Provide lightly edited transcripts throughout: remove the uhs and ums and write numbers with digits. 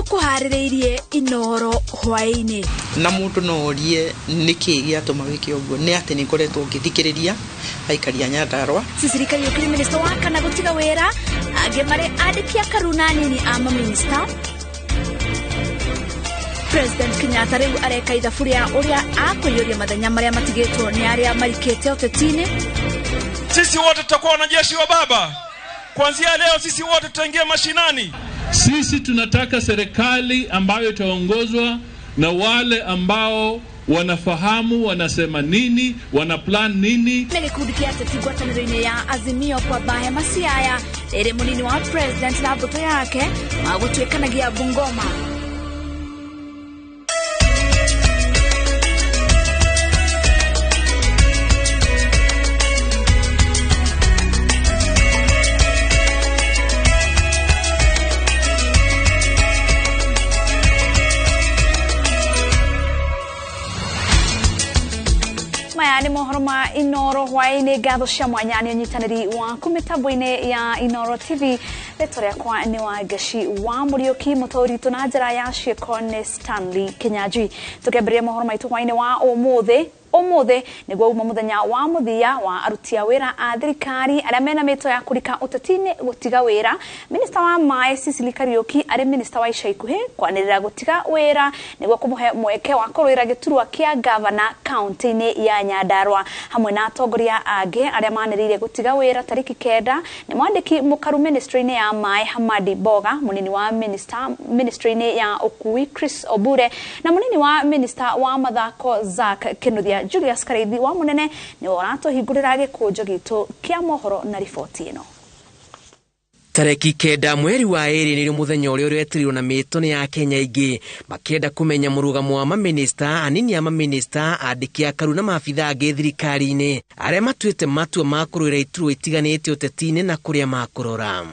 tukuharireirie Inooro Hwaini na mundu no orie niki giatuma wiki oguo ni ati ni ngoretwo ngithikiriria aikaria Nyandarua sirikali yokiri minister wa kana gutiga wera age mare adikia karuna nini ama minister President Kenyatta rĩu areka ithaburia uria akũiyũria mathenya maria matigĩtwo ni aria marikĩte ũtetini. Sisi wote tutakuwa wanajeshi wa baba. Kuanzia leo sisi wote tutaingia mashinani. Sisi tunataka serikali ambayo itaongozwa na wale ambao wanafahamu wanasema nini, wana plan nini. Gikundi kia ateti ngwatanĩro-inĩ ya Azimio kwa Bahe Masiaya ĩrĩ mũnini wa president na mbũtũ yake magũtuĩkanagia Bungoma. Ni mohoroma Inooro Hwaini gatho cia mwanya ni nyitaniri wa kumitabu-ini ya Inooro TV retoria kwa ni wa gashi wa Muriuki mutori tunajara ya Shekone Stanley Kenyaji tukemberia mohoroma itu Hwaini wa omothe niguo uma muthenya wa muthia wa arutia wira a thirikari aria mena mito ya kurika utetini gutiga wira. Minister wa Mai Cecily Kariuki ari minister wa ica ikuhi kwanirira gutiga wira niguo kumuhe mweke wa kurwira giturwa kia governor county-ini ya Nyandarua hamwe na atongoria ange aria manirire gutiga wira tariki 9 ni mwandiki mukaru ministry-ini ya Mai Hamadi Boga, munini wa ministry-ini ya Ukui Chris Obure na munini wa minister wa mathako Zak Kinuthia Julius Kareithi wa munene ni orato hingurira gikunjo gitu kia mohoro na ripoti ino. Tareki 9 mweri wa eri ni muthenya uria uretiriwo na mito ni ya Kenya ingi makenda kumenya murugamo wa maminista anini ama minista andiki akaru na maabitha angi thirikari-ini aria matuite matua ma kurwira iturwa itiganite utetini na kuria makurora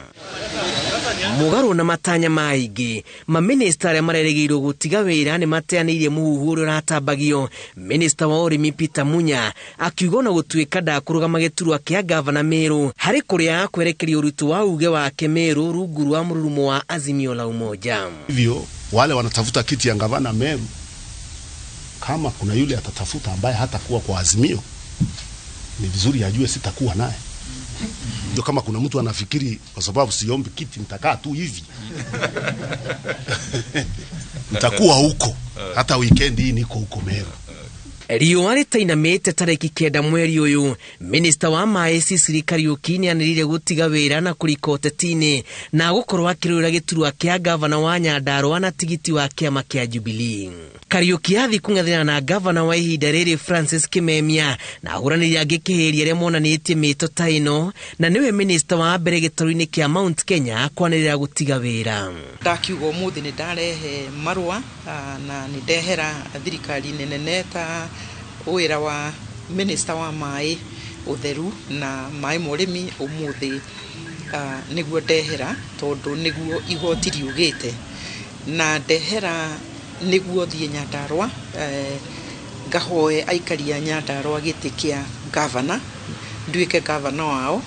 mugaru na matanya maingi maminista aria mareregeirwo gutiga wira ni mateanirie muhuhu uria uratambagio. Minista wa urimi Peter Munya akiuga na gutuika ndakurugama giturwa kia governor Meru hari kuria kwerekeria urutu wa uge wa Meru rungu wa mururumo wa Azimio la Umoja. Hivyo wale wanatafuta kiti ya gavana Meru, kama kuna yule atatafuta ambaye hata kuwa kwa Azimio, ni vizuri ajue sitakuwa naye. Ndio kama kuna mtu anafikiri kwa sababu siombi kiti nitakaa tu hivi. Nitakuwa huko. Hata weekend hii niko huko Meru. Riũa rĩtainamĩte tarĩki 9 mweri ũyũ, Minister wa Mai Cecily Kariuki nĩ anirire gũtiga wĩra na kũrika ũteti-inĩ na gũkorwo akĩrũĩra gĩturwa kĩa gavana wa Nyandarua na tigiti wa kĩama kĩa Jubilee. Kariuki athi kũng'ethanĩra na gavana wa ihinda rĩrĩ Francis Kimemia na ahũranĩri angĩ kĩhĩria arĩa monanĩtie mĩto ta ĩno na nĩwe minister wa mbere gĩtarũ-inĩ kĩa Mount Kenya kwanĩrĩra gũtiga wĩra. Ndakiuga ũmũthĩ nĩ ndarehe marũa na nĩ ndehera thirikari nene ta wira wa minister wa Mai utheru na mai mũrĩmi ũmũthĩ niguo ndehera tondu niguo igoti riugite na ndehera niguo thie Nyandarua ngahoe aikaria Nyandarua giti kia governor nduike governor wao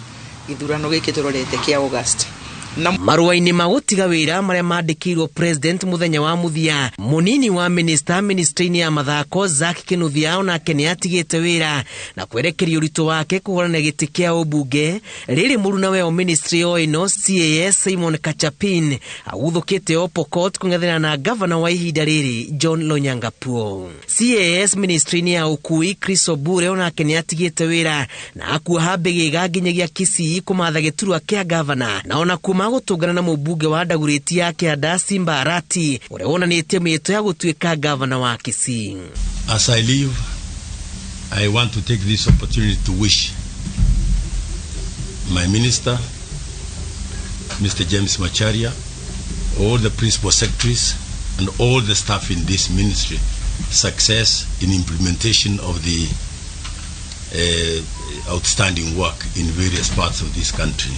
githurano giki turorete kia August. Marũa-inĩ ma gũtiga wĩra marĩa mandĩkĩirwo president muthenya wa muthia munini wa ministry-inĩ ya mathako Zak Kinuthia onake nĩ atigĩte wĩra na kwerekeria ũritũ wake kũhũrana gĩtĩ kĩa ũmbunge rĩrĩ mũruna weo ministry o ĩno CAS Simon Kachapin aguthũkĩte o Pokot kũng'ethanĩra na gavana wa ihinda rĩrĩ John Lonyangapuo. CAS ministry-inĩ ya Ukui Chris Obure onake nĩ atigĩte wĩra na akuoha mbĩgĩga nginyagia Kisii kũmatha gĩturwa kĩa gavana na ona kuma gũtũngana na mũmbunge wa Ndagũrĩti yake Ada Simba Arati ũrĩa wonanĩtie mĩto ya gũtuĩka gavana wa Kisii. As I leave, I want to take this opportunity to wish my minister, Mr. James Macharia, all the principal secretaries and all the staff in this ministry success in implementation of the outstanding work in various parts of this country.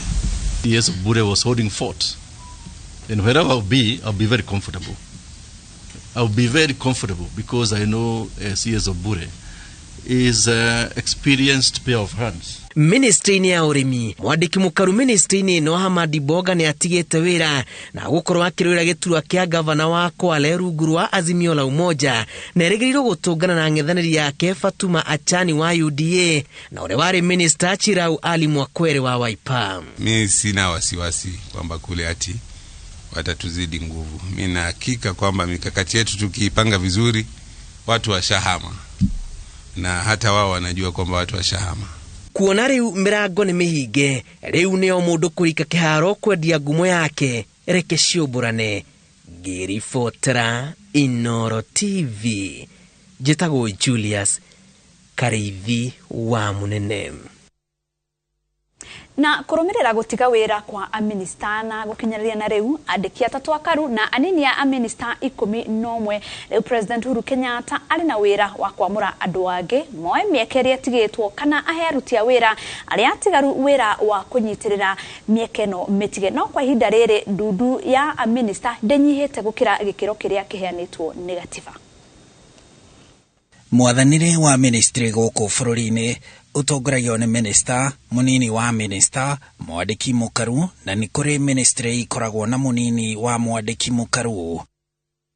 Yes, Bure was holding fort. And wherever I'll be very comfortable. I'll be very comfortable because I know CS of Bure is experienced pair of hands. Ministry-ini ya urimi mwandiki mukaru ministry-ini no Hamadi Boga ni atigite wira na gukorwo akirwira giturwa kia gavana wa Kwale rungu rwa Azimio la Umoja na erigiriro gutungana na ng'ethaniri yake Fatuma Achani wa UDA na ule wari minister Chirau Ali Mwakwere wa Wiper. Mimi sina wasiwasi kwamba kule ati watatuzidi nguvu. Mimi na hakika kwamba mikakati yetu tukiipanga vizuri watu washahama na hata wao wanajua kwamba watu washahama. Kuona riu mirango ni mihinge riu nio mundu kurika kiharo kwendia ngumo yake reke ciuburane. Ngiribotera Inooro TV njitagwo Julius Karithi wa Munene. Na kurumirira gutiga wira kwa aminista na gukinyariria na riu andiki atatu akaru na anini ya aminista 11 riu President Uhuru Kenyatta ari na wira wa kwamura andu ange moe miekeri atigitwo kana aherutia wira ari atigaru wira wa kunyitirira miekeno mitige no kwa ihinda riri ndudu ya aminista ndenyihite gukira gikiro kiria kiheanitwo negativa. Mwadhanire wa ministry goko bururi-ini utongoragio ni minister, munini wa minister, mwandiki mukaru na ni kuri ministry ikoragwo na munini wa mwandiki mukaru.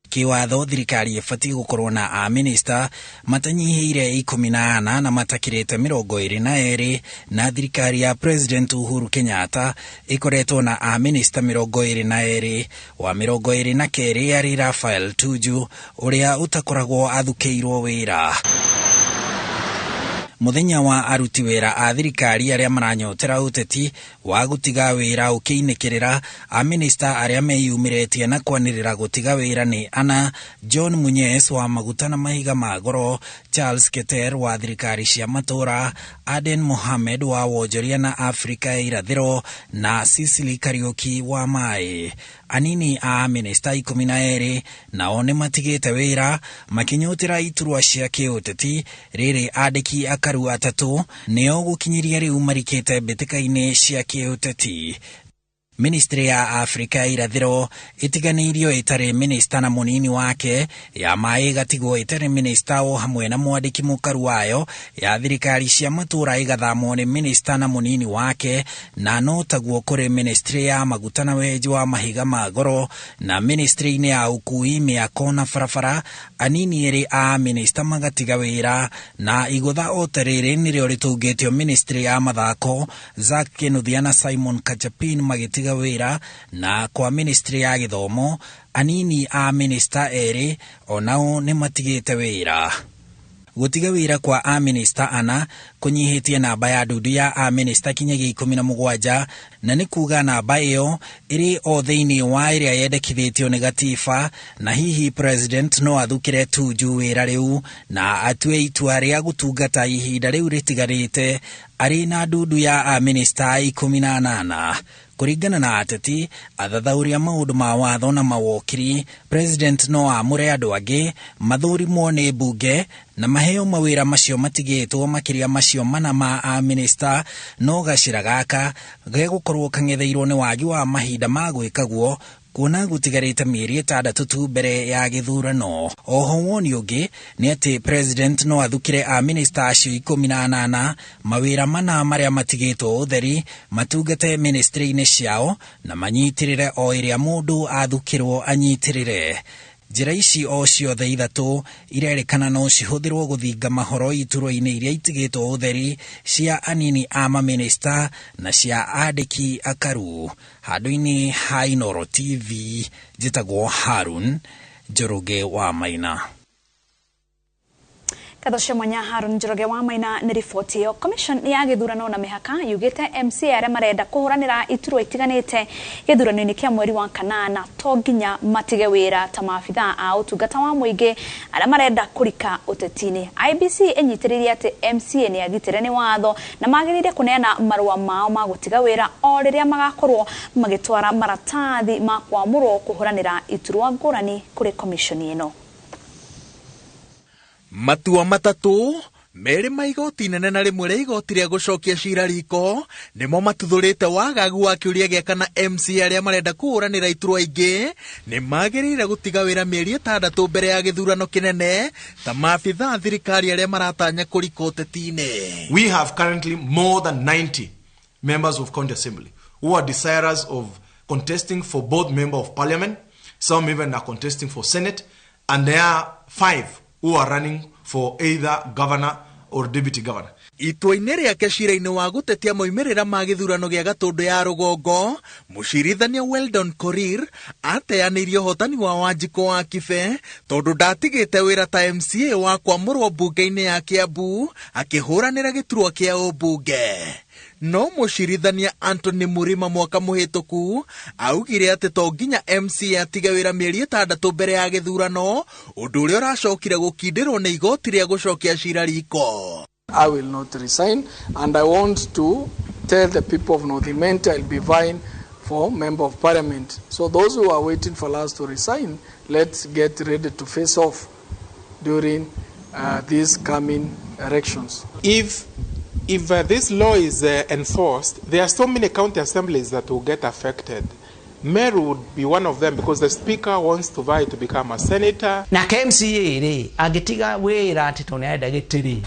Kiwatho thirikari ifati gukorwo na a minister matanyihire 14 na matakirite 22 na thirikari ya President Uhuru Kenyatta ikoretwo na a minister 22 wa 22 ari Rafael Tuju uria utakoragwo athukeirwo wira. Muthenya wa aruti wira a thirikari aria maranyotera uteti wa gutiga wira ukiinikirira a minister aria meyumiretie na kwanirira gutiga wira ni ana John Munyes wa maguta na mahiga magoro, Charles Keter wa thirikari cia matura, Aden Mohamed wa wonjoria na Afrika irathiro na Sicily Kariuki wa mai. Anini a minister 12 nao ni matigite wira makinyotera iturwa cia kiuteti riri andiki akaru atatu nio gukinyiria riu marikite bitika-ini cia kiuteti. Ministry ya Afrika irathiro itiganirio itari minister na munini wake ya mai gatigwo itari minister o hamwe na mwandiki mukaru wayo ya thirikari cia matura igathamwo ni minister na munini wake na no taguo kuri ministry ya maguta na wenji wa mahiga magoro na ministry-ini ya ukui miako na barabara anini eri a minister magatiga wira na igutha otariri nirio ritungitio ministry ya mathako Zack Kinuthia na Simon Kachapin magitiga wira na kwa ministry ya githomo anini a minister eri onao ni matigite wira. Gutiga wira kwa a minister ana kunyihitie namba ya ndudu ya a minister kinyagia 17 na ni kuga namba iyo iri o thiini wa iria yendekithitio ni gatiba na hihi president no athukire Tuju wira riu na atue itua ria gutungata ihinda riu ritigarite ari na ndudu ya a minister 18. Kuringana na ateti athathauria maundu ma watho na mawokiri, president no amure andu angi mathurimwo ni bunge na maheo mawira macio matigitwo makiria macio mana ma a minister no gacira gaka gegukorwo kang'etheirwo ni wagi wa mahinda ma gwikaguo kuona gutigarite mieri 6 tu mbere ya githurano. Oho woni ungi ni ati president no athukire a minister acio 18 mawira mana maria matigitwo utheri matungate ministry-ini ciao na manyitirire o iria mundu athukirwo anyitirire. Njira ici o ciothe ithatu irerikana no cihuthirwo guthinga mahoro iturwa-ini iria itigitwo utheri cia anini a maminista na cia andiki akaru. Handu-ini ha Inooro TV njitagwo Harun Njoroge wa Maina. Kathoshe mwanya Harun Njoroge wa Maina ni riboti yo. Commission ya githurano na mihaka yugite MC aria marenda kuhuranira iturwa itiganite githurano-ini kia mweri wa kanana to nginya matige wira ta maabitha a utungata wa muingi aria marenda kurika utetini. IBC enyitiririe ati MC ni agitire ni watho na magirire kuneana marua mao ma gutiga wira o riria magakorwo magitwara maratathi ma kwamurwo kuhuranira iturwa ngurani kuri commission ino. Matua matatu merĩ ma igoti nene na rĩmwe rĩa igoti rĩa gũcokia cira riko nĩmo matuthũrĩte wagagu wa kĩũria gĩa kana MC arĩa marenda kũhũranĩra iturwa ingĩ nĩ magĩrĩire gũtiga wĩra mĩeri 6 mbere ya gĩthurano kĩnene ta maabitha thirikari arĩa maratanya kũrika ũteti-inĩ. We have currently more than 90 members of county assembly who are desirous of contesting for both member of parliament. Some even are contesting for senate, and there are 5 who are running for either governor or deputy governor. Itua-inĩ rĩake cira-inĩ wa gũtetia moimĩrĩra ma gĩthurano gĩa Gatũndũ ya rũgongo, mũcirithania Weldon Korir ateanĩirie ũhotani wa Wanjikũ wa Kibe tondũ ndatigĩte wĩra ta MCA wa kwamũrwo mbunge-inĩ ya Kiambu akĩhũranĩra gĩturwa kĩa ũmbunge. No mũcirithania Anthony Murima mwaka mũhĩtũku augire atĩ to nginya MCA atige wĩra mĩeri 6 mbere ya gĩthurano, ũndũ ũrĩa ũracokire gũkindĩrwo nĩ igoti rĩa gũcokia cira riko. I will not resign, and I want to tell the people of North Imenti I'll be vying for member of parliament. So those who are waiting for us to resign, let's get ready to face off during these coming elections. If this law is enforced, there are so many county assemblies that will get affected. Meru would be one of them because the speaker wants to vie to become a senator. Na KMCA re agitiga wera ati tonaenda gitiri.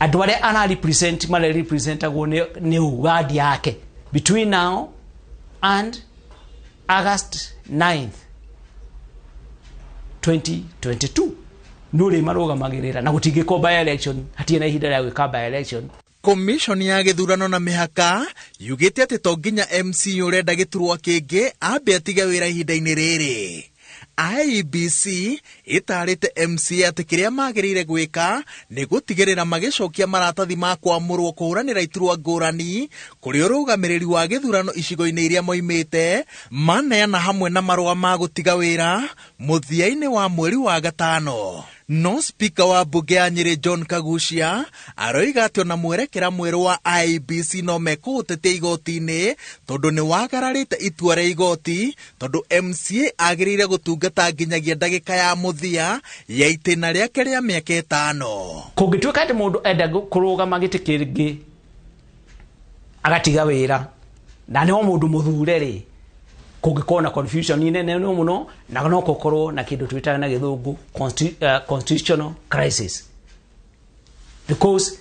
Andũ arĩa ana represent male representagwo nĩ ward yake between now and August 9th 2022 nũrĩ marũgamagĩrĩra na gũtingĩko by election hatirĩ na ihinda rĩa gwĩka by election. Commission ya gĩthurano na mĩhaka yugĩte atĩ to nginya MC ũrenda gĩturwa kĩngĩ ambe atige wĩra ihinda-inĩ rĩrĩ. IEBC itarĩte MC atĩ kĩrĩa magĩrĩire gwĩka nĩ gũtigĩrĩra magĩcokia maratathi ma kwamũrwo kũhũranĩra iturwa ngũrani kũrĩ ũrũgamĩrĩri wa gĩthurano icigo-inĩ iria moimĩte maneana hamwe na marũa ma gũtiga wĩra mũthia-inĩ wa mweri wa gatano. No speaker wa mbunge ya Nyĩrĩ John Kagucia aroiga atĩ ona mwerekera mwerũ wa IEBC no mekũũtetia igoti-inĩ tondũ nĩ wagararĩte itua rĩa igoti tondũ MCA agĩrĩire gũtungata nginyagia ndagĩka ya mũthia ya itĩna rĩake rĩa mĩaka 5. Kũngĩtuĩka atĩ mũndũ enda kũrũgama gĩtĩ kĩngĩ agatiga wĩra na nĩ mũndũ mũthure rĩ kũngĩkorwo na confusion nene mũno na no gũkorwo na kĩndũ twĩtaga na gĩthũngũ constitutional crisis, because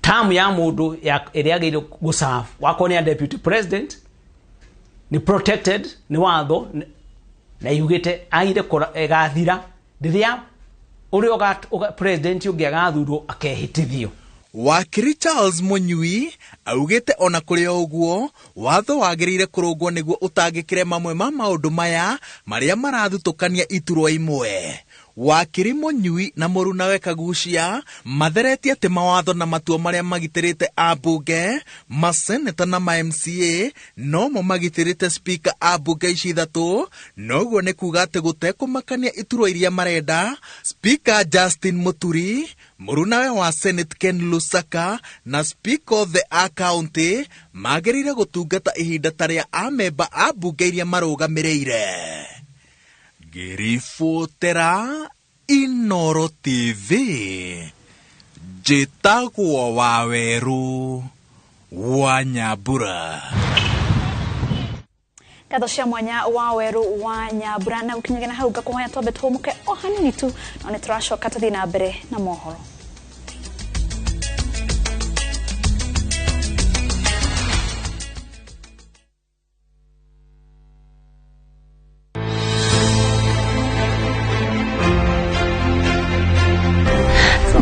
term ya mũndũ ĩrĩa agĩrĩirwo gũserve wakorwo nĩ deputy president ni protected ni watho na yugĩte aire gathira rĩrĩa ũrĩa president ũngĩ agathurwo akehĩtithio. Wakiri Charles Munyui augĩte ona kũrĩ ũguo watho wagĩrĩire kũrũngwo nĩguo ũtangĩkĩre mamwe ma maũndũ maya marĩa marathutũkania iturwa imwe. Wakiri Munyui na Mũrunawe Kagucia matheretie atĩ mawatho na matua marĩa magitĩrĩte ambunge, maseneta na ma-MCA nomo magitĩrĩte speaker ambunge ici 3, noguo nĩ kuga atĩ gũtekũmakania iturwa iria marenda speaker Justin Muturi, Mũrunawe wa Senate Ken Lusaka na speaker of the county magĩrĩire gũtungata ihinda tarĩa amemba ambunge iria marũgamĩrĩire. Ngĩribotera Inooro TV, njĩtagwo Waweru wa Nyambura. Ngatho cia mwanya Waweru wa Nyambura na gũkinyagĩra hau ngakũhoya twambe tũmũke o hanini tu no nĩ tũracoka tũthiĩ na mbere na mohoro.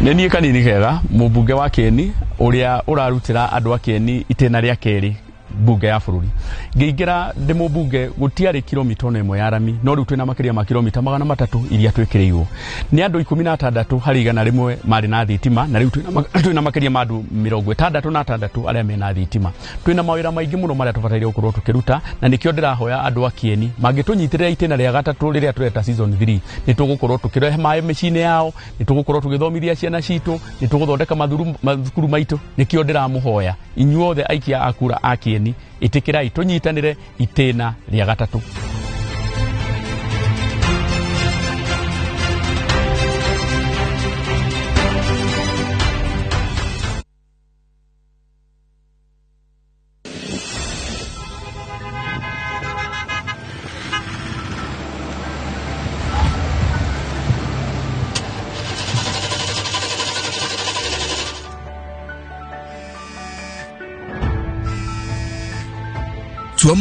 Nĩ kanini kega mũmbunge wa Kieni ũrĩa ũrarutĩra andũ a Kieni itĩna rĩa kerĩ bunge ya bũrũri. Ngĩingĩra ndĩ mũmbunge gũtiarĩ kilomita 1 ya rami no rĩu twĩna makĩria ma kilomita 300 iria twĩkĩrĩirwo. Nĩ andũ 16 harĩ igana rĩmwe marĩ na thitima na rĩu twĩna makĩria ma andũ 66 arĩa mena thitima. Twĩna mawĩra maingĩ mũno marĩa tũbataire gũkorwo tũkĩruta na nĩkĩo ndĩrahoya andũ a Kieni mangĩtũnyitĩrĩra itĩna rĩa gatatũ rĩrĩa tũreta season 3 nĩ tũgũkorwo tũkĩrehe maĩ mĩciĩ-inĩ yao, nĩ tũgũkorwo tũgĩthomithia ciana citũ, nĩ tũgũthondeka mathukuru maitũ. Nĩkĩo ndĩramũhoya inyuothe aikia akura a Kieni itikirai tunyitanire itena rĩa gatatũ. gũtua